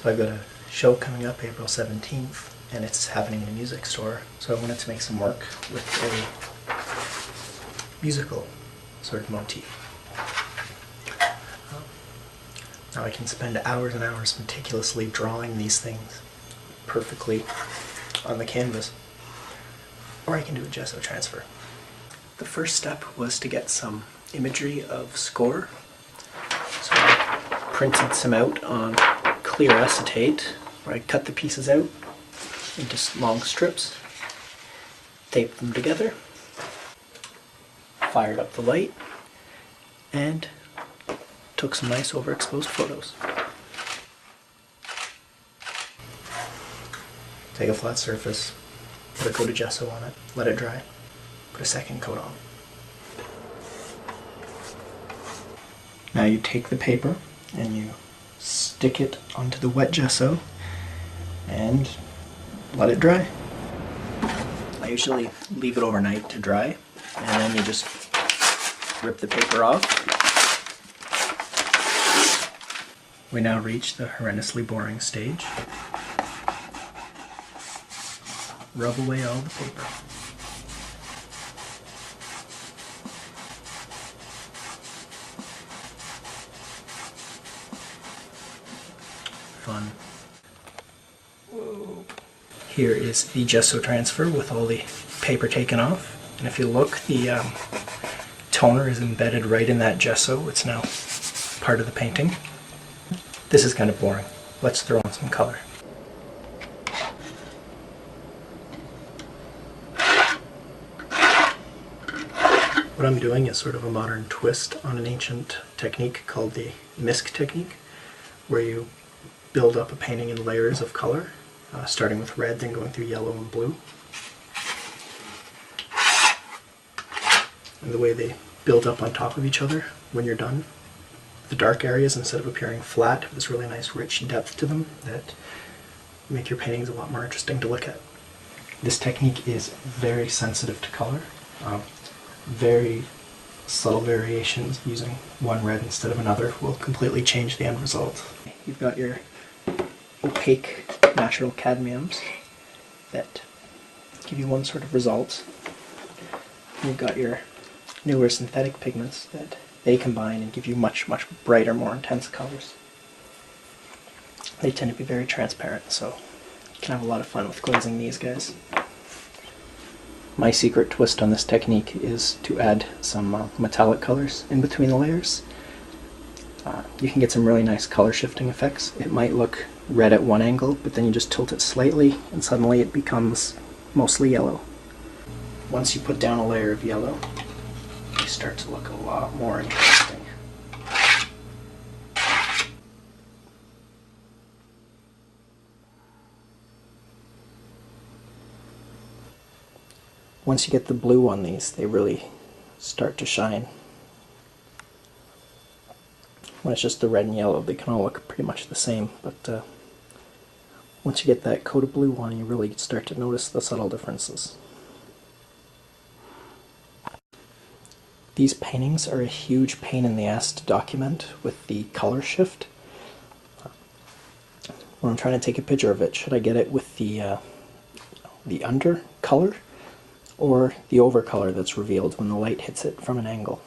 So I've got a show coming up April 17th, and it's happening in a music store. So I wanted to make some work with a musical sort of motif. Now I can spend hours and hours meticulously drawing these things perfectly on the canvas, or I can do a gesso transfer. The first step was to get some imagery of score. So I printed some out on clear acetate, where I cut the pieces out into long strips, taped them together, fired up the light, and took some nice overexposed photos. Take a flat surface, put a coat of gesso on it, let it dry, put a second coat on. Now you take the paper and you stick it onto the wet gesso and let it dry. I usually leave it overnight to dry, and then you just rip the paper off. We now reach the horrendously boring stage. Rub away all the paper. Fun. Whoa. Here is the gesso transfer with all the paper taken off. And if you look, the toner is embedded right in that gesso. It's now part of the painting. This is kind of boring. Let's throw on some color. What I'm doing is sort of a modern twist on an ancient technique called the misc technique, where you build up a painting in layers of color, starting with red, then going through yellow and blue. And the way they build up on top of each other when you're done, the dark areas, instead of appearing flat, have this really nice rich depth to them that make your paintings a lot more interesting to look at. This technique is very sensitive to color. Very subtle variations using one red instead of another will completely change the end result. You've got your opaque natural cadmiums that give you one sort of result. You've got your newer synthetic pigments that they combine and give you much, much brighter, more intense colors. They tend to be very transparent, so you can have a lot of fun with glazing these guys. My secret twist on this technique is to add some metallic colors in between the layers. You can get some really nice color shifting effects. It might look red at one angle, but then you just tilt it slightly and suddenly it becomes mostly yellow. Once you put down a layer of yellow, they start to look a lot more interesting. Once you get the blue on these, they really start to shine. When it's just the red and yellow, they can all look pretty much the same, but once you get that coat of blue on, you really start to notice the subtle differences. These paintings are a huge pain in the ass to document with the color shift. When I'm trying to take a picture of it, should I get it with the under color or the over color that's revealed when the light hits it from an angle?